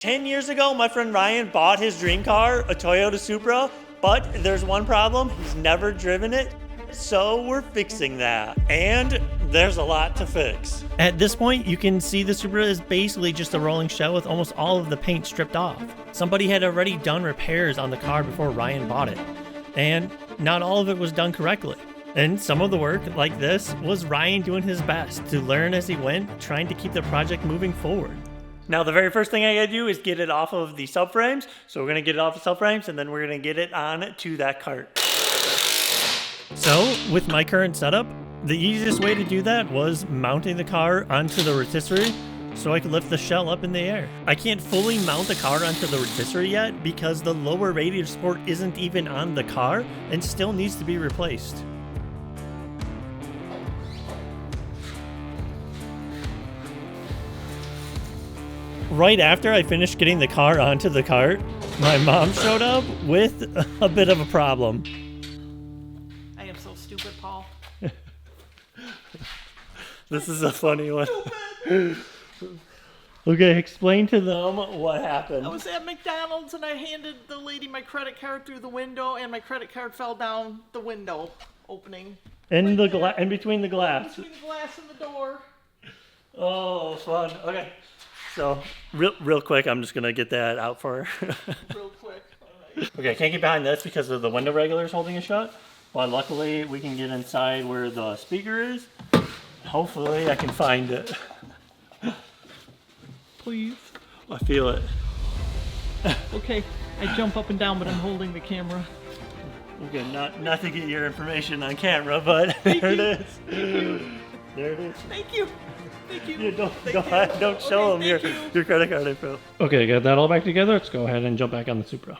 10 years ago, my friend Ryan bought his dream car, a Toyota Supra, but there's one problem, he's never driven it. So we're fixing that. And there's a lot to fix. At this point, you can see the Supra is basically just a rolling shell with almost all of the paint stripped off. Somebody had already done repairs on the car before Ryan bought it, and not all of it was done correctly. And some of the work, like this, was Ryan doing his best to learn as he went, trying to keep the project moving forward. Now, the very first thing I gotta do is get it off of the subframes. So we're gonna get it off the subframes, and then we're gonna get it on to that cart. So with my current setup, the easiest way to do that was mounting the car onto the rotisserie so I could lift the shell up in the air. I can't fully mount the car onto the rotisserie yet because the lower radiator support isn't even on the car and still needs to be replaced. Right after I finished getting the car onto the cart, my mom showed up with a bit of a problem. I am so stupid, Paul. This is a funny one. Okay, explain to them what happened. I was at McDonald's and I handed the lady my credit card through the window, and my credit card fell down the window opening. In between the glass. Between the glass and the door. Oh, fun. Okay. So, real quick, I'm just gonna get that out for her. Real quick. All right. Okay, I can't get behind this because of the window regulars holding it shut. But luckily, we can get inside where the speaker is. Hopefully, I can find it. Please. I feel it. Okay, I jump up and down, but I'm holding the camera. Okay, not to get your information on camera, but there it is. There it is. Thank you. Thank you. Yeah, don't show them your credit card info. Okay, got that all back together. Let's go ahead and jump back on the Supra.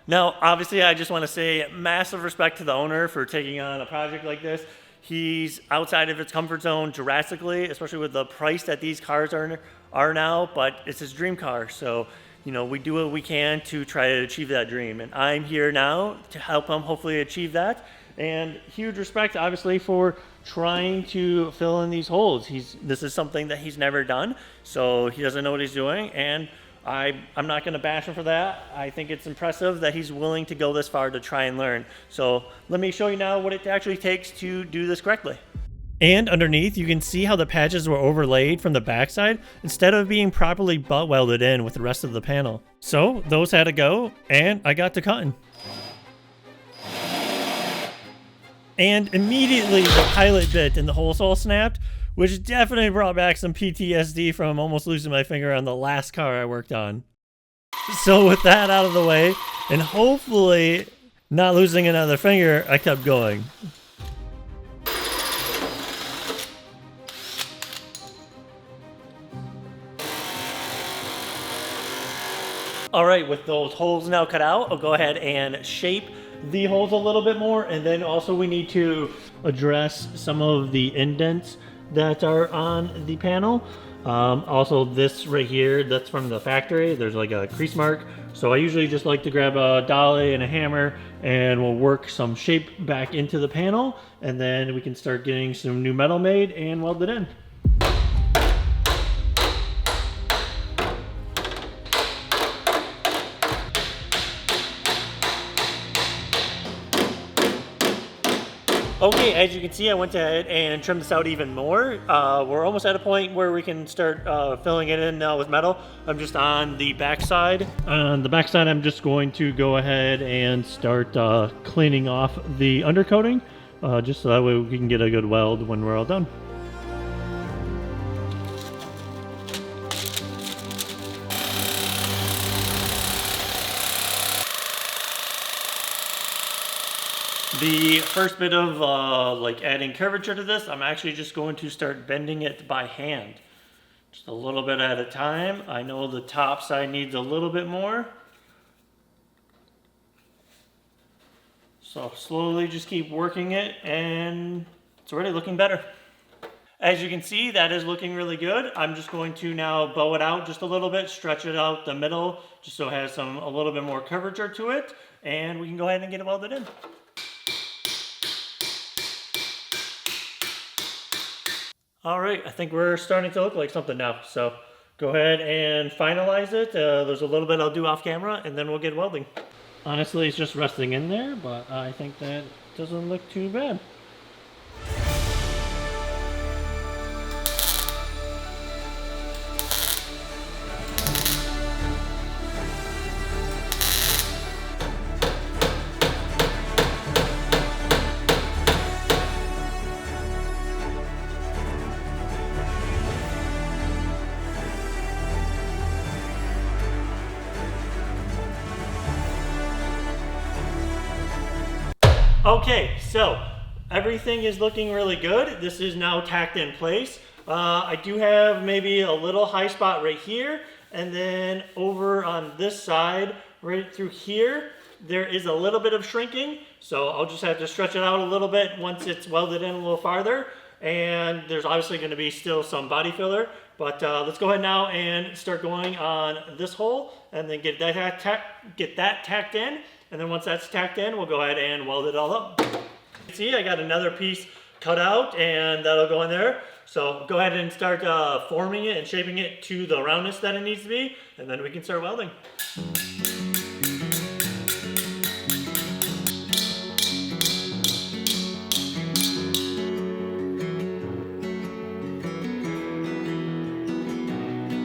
Now, obviously, I just want to say massive respect to the owner for taking on a project like this. He's outside of its comfort zone drastically, especially with the price that these cars are now, but it's his dream car. So, you know, we do what we can to try to achieve that dream. And I'm here now to help him hopefully achieve that. And huge respect, obviously, for trying to fill in these holes. This is something that he's never done, so he doesn't know what he's doing. And I'm not going to bash him for that. I think it's impressive that he's willing to go this far to try and learn. So let me show you now what it actually takes to do this correctly. And underneath, you can see how the patches were overlaid from the backside instead of being properly butt welded in with the rest of the panel. So those had to go, and I got to cutting. And immediately the pilot bit and the whole hole snapped, which definitely brought back some PTSD from almost losing my finger on the last car I worked on. So with that out of the way, and hopefully not losing another finger, I kept going. All right, with those holes now cut out, I'll go ahead and shape the holes a little bit more, and then also we need to address some of the indents that are on the panel. Also this right here, that's from the factory. There's like a crease mark. So I usually just like to grab a dolly and a hammer, and we'll work some shape back into the panel, and then we can start getting some new metal made and weld it in. Okay, as you can see, I went ahead and trimmed this out even more. We're almost at a point where we can start filling it in now with metal. I'm just on the back side. On the back side, I'm just going to go ahead and start cleaning off the undercoating, just so that way we can get a good weld when we're all done. The first bit of like adding curvature to this, I'm actually just going to start bending it by hand. Just a little bit at a time. I know the top side needs a little bit more. So slowly just keep working it, and it's already looking better. As you can see, that is looking really good. I'm just going to now bow it out just a little bit, stretch it out the middle, just so it has a little bit more curvature to it, and we can go ahead and get it welded in. All right, I think we're starting to look like something now. So go ahead and finalize it. There's a little bit I'll do off camera, and then we'll get welding. Honestly, it's just resting in there, but I think that doesn't look too bad. Okay, so everything is looking really good. This is now tacked in place. I do have maybe a little high spot right here, and then over on this side, right through here, there is a little bit of shrinking. So I'll just have to stretch it out a little bit once it's welded in a little farther. And there's obviously going to be still some body filler, but let's go ahead now and start going on this hole, and then get that tacked in. And then once that's tacked in, we'll go ahead and weld it all up. See, I got another piece cut out, and that'll go in there. So go ahead and start forming it and shaping it to the roundness that it needs to be, and then we can start welding.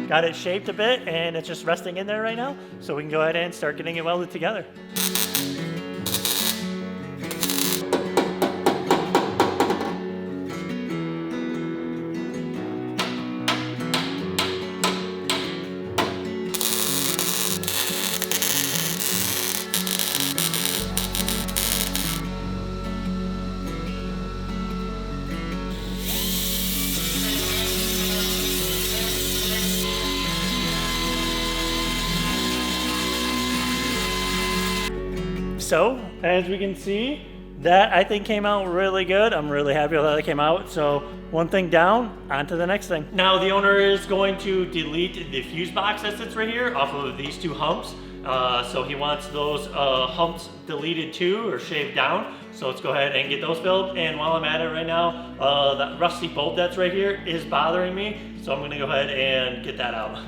Got it shaped a bit, and it's just resting in there right now, so we can go ahead and start getting it welded together. So, as we can see, that I think came out really good. I'm really happy with how that came out. So, one thing down, on to the next thing. Now, the owner is going to delete the fuse box that sits right here off of these two humps. So he wants those humps deleted too, or shaved down. So let's go ahead and get those filled. And while I'm at it right now, that rusty bolt that's right here is bothering me. So I'm gonna go ahead and get that out.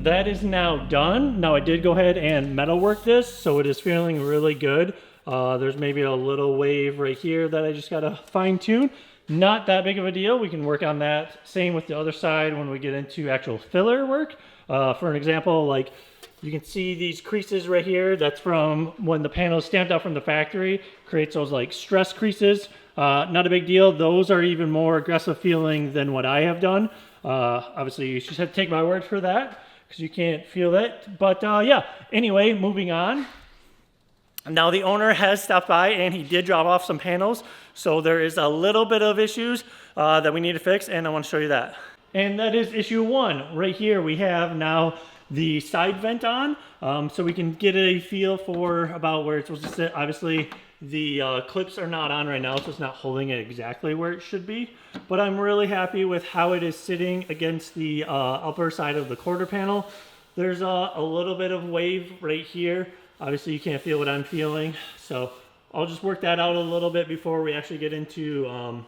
That is now done. Now I did go ahead and metalwork this, so it is feeling really good. There's maybe a little wave right here that I just gotta fine tune. Not that big of a deal. We can work on that. Same with the other side when we get into actual filler work. For an example, like you can see these creases right here. That's from when the panel is stamped out from the factory. Creates those like stress creases. Not a big deal. Those are even more aggressive feeling than what I have done. Obviously you just have to take my word for that, because you can't feel it. But yeah, anyway, moving on. Now the owner has stopped by and he did drop off some panels. So there is a little bit of issues that we need to fix, and I want to show you that. And that is issue one. Right here we have now the side vent on, so we can get a feel for about where it's supposed to sit. Obviously the clips are not on right now, so it's not holding it exactly where it should be. But I'm really happy with how it is sitting against the upper side of the quarter panel. There's a little bit of wave right here. Obviously you can't feel what I'm feeling, so I'll just work that out a little bit before we actually get into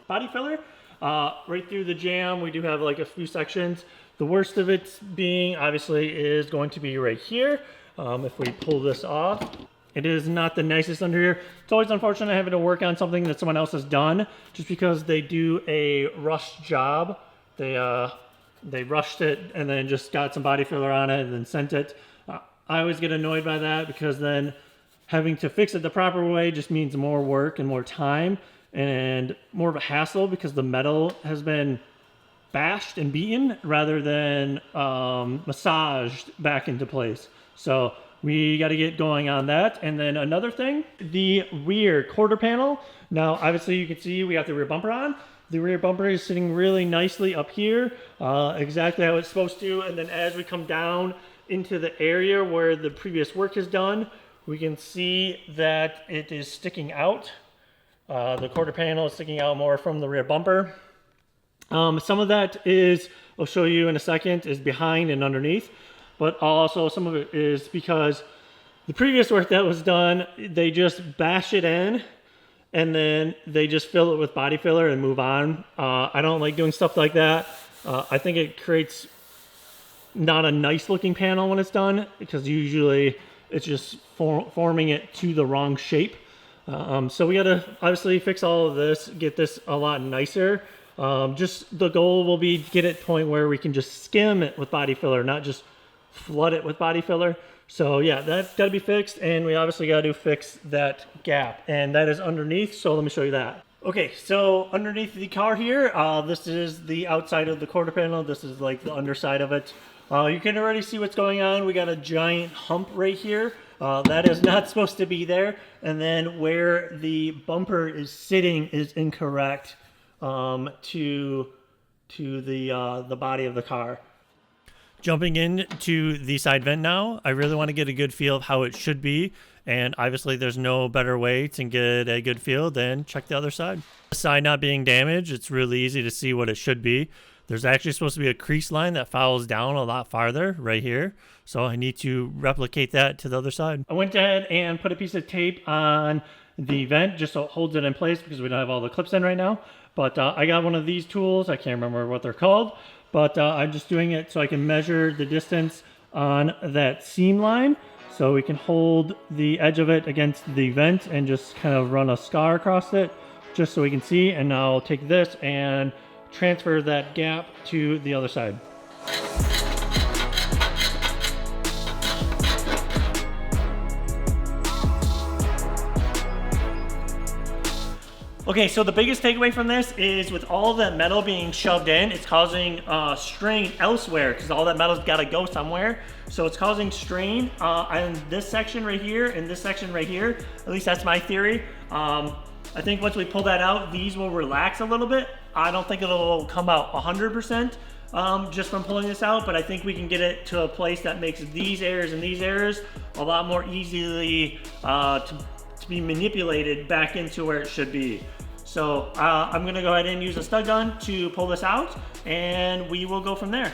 body filler. Right through the jamb, we do have like a few sections. The worst of it being, obviously, is going to be right here. If we pull this off, it is not the nicest under here. It's always unfortunate having to work on something that someone else has done, just because they do a rushed job. They rushed it and then just got some body filler on it and then sent it. I always get annoyed by that, because then having to fix it the proper way just means more work and more time and more of a hassle, because the metal has been bashed and beaten rather than massaged back into place. So we got to get going on that. And then another thing, the rear quarter panel. Now, obviously you can see we got the rear bumper on. The rear bumper is sitting really nicely up here, exactly how it's supposed to. And then as we come down into the area where the previous work is done, we can see that it is sticking out. The quarter panel is sticking out more from the rear bumper. Some of that is, I'll show you in a second, is behind and underneath. But also some of it is because the previous work that was done, they just bash it in and then they just fill it with body filler and move on. I don't like doing stuff like that. I think it creates not a nice looking panel when it's done, because usually it's just forming it to the wrong shape. So we gotta obviously fix all of this, get this a lot nicer. Just the goal will be to get it to a point where we can just skim it with body filler, not just flood it with body filler. So yeah, that's got to be fixed, and we obviously got to fix that gap, and that is underneath. So let me show you that. Okay, so underneath the car here, this is the outside of the quarter panel. This is like the underside of it. You can already see what's going on. We got a giant hump right here. That is not supposed to be there. And then where the bumper is sitting is incorrect to the body of the car. Jumping into the side vent now, I really want to get a good feel of how it should be. And obviously there's no better way to get a good feel than check the other side. The side not being damaged, it's really easy to see what it should be. There's actually supposed to be a crease line that follows down a lot farther right here. So I need to replicate that to the other side. I went ahead and put a piece of tape on the vent just so it holds it in place, because we don't have all the clips in right now. But I got one of these tools. I can't remember what they're called. But I'm just doing it so I can measure the distance on that seam line, so we can hold the edge of it against the vent and just kind of run a scar across it, just so we can see. And now I'll take this and transfer that gap to the other side. Okay, so the biggest takeaway from this is with all that metal being shoved in, it's causing strain elsewhere, because all that metal's got to go somewhere. So it's causing strain on this section right here and this section right here. At least that's my theory. I think once we pull that out, these will relax a little bit. I don't think it'll come out 100% just from pulling this out, but I think we can get it to a place that makes these areas and these areas a lot more easily to be manipulated back into where it should be. So I'm gonna go ahead and use a stud gun to pull this out, and we will go from there.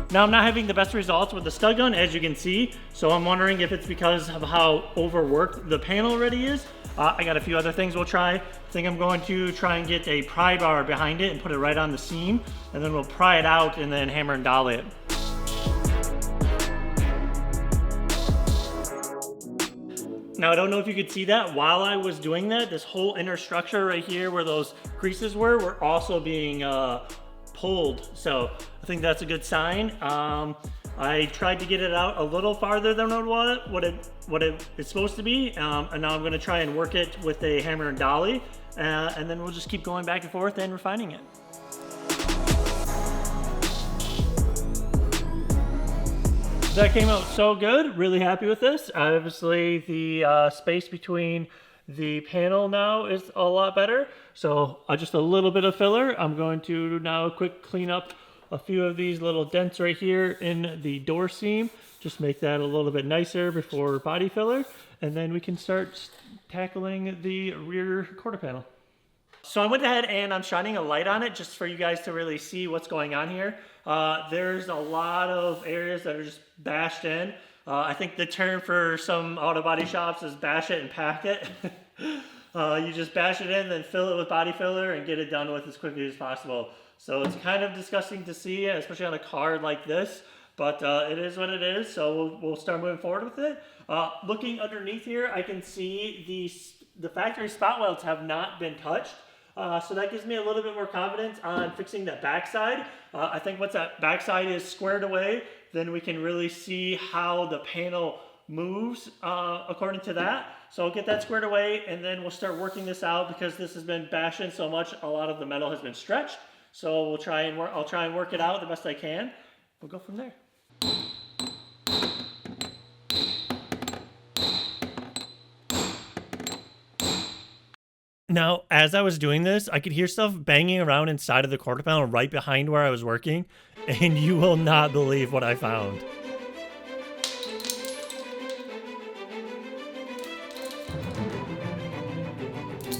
Now I'm not having the best results with the stud gun, as you can see, so I'm wondering if it's because of how overworked the panel already is. I got a few other things we'll try. I think I'm going to try and get a pry bar behind it and put it right on the seam, and then we'll pry it out and then hammer and dolly it. Now I don't know if you could see that. While I was doing that, this whole inner structure right here where those creases were also being pulled. So I think that's a good sign. I tried to get it out a little farther than what it is supposed to be, and now I'm going to try and work it with a hammer and dolly, and then we'll just keep going back and forth and refining it. That came out so good. Really happy with this. Obviously the space between the panel now is a lot better, so just a little bit of filler. I'm going to now quick clean up a few of these little dents right here in the door seam, just make that a little bit nicer before body filler, and then we can start tackling the rear quarter panel. So I went ahead and I'm shining a light on it just for you guys to really see what's going on here. There's a lot of areas that are just bashed in. I think the term for some auto body shops is bash it and pack it. You just bash it in, then fill it with body filler and get it done with as quickly as possible. So it's kind of disgusting to see, especially on a car like this, but it is what it is, so we'll start moving forward with it. Looking underneath here, I can see the factory spot welds have not been touched. So that gives me a little bit more confidence on fixing that backside. I think once that backside is squared away, then we can really see how the panel moves according to that. So I'll get that squared away, and then we'll start working this out because this has been bashing so much, a lot of the metal has been stretched. So I'll try and work it out the best I can. We'll go from there. Now, as I was doing this, I could hear stuff banging around inside of the quarter panel right behind where I was working, and you will not believe what I found.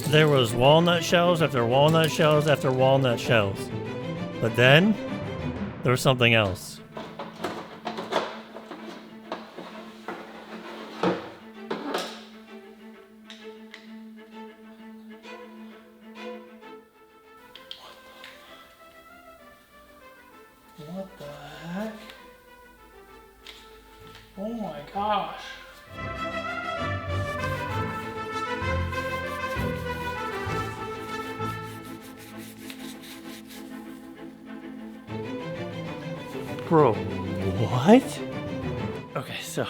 There was walnut shells after walnut shells after walnut shells. But then, there was something else. What the heck? Oh my gosh. Bro, what? Okay, so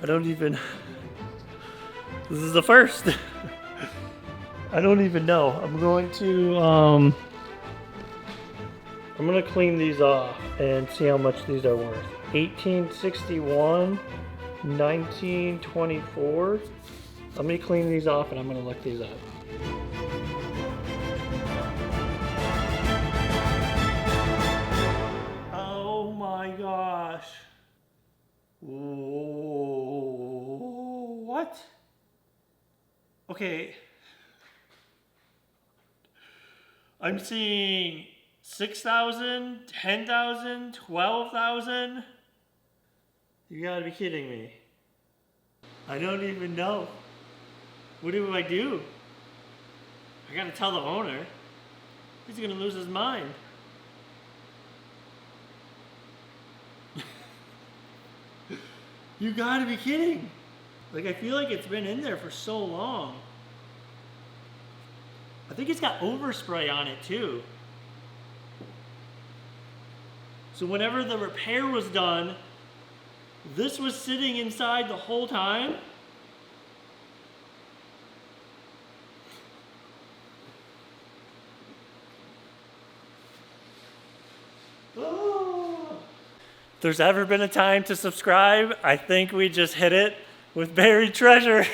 I don't even. This is the first. I don't even know. I'm going to clean these off and see how much these are worth. 1861, 1924. Let me clean these off and I'm gonna look these up. Oh my gosh. What? Okay. I'm seeing 6,000, 10,000, 12,000. You gotta be kidding me. I don't even know. What do I do? I gotta tell the owner. He's gonna lose his mind. You gotta be kidding. Like, I feel like it's been in there for so long. I think it's got overspray on it too. So whenever the repair was done, this was sitting inside the whole time. Oh. If there's ever been a time to subscribe, I think we just hit it with buried treasure.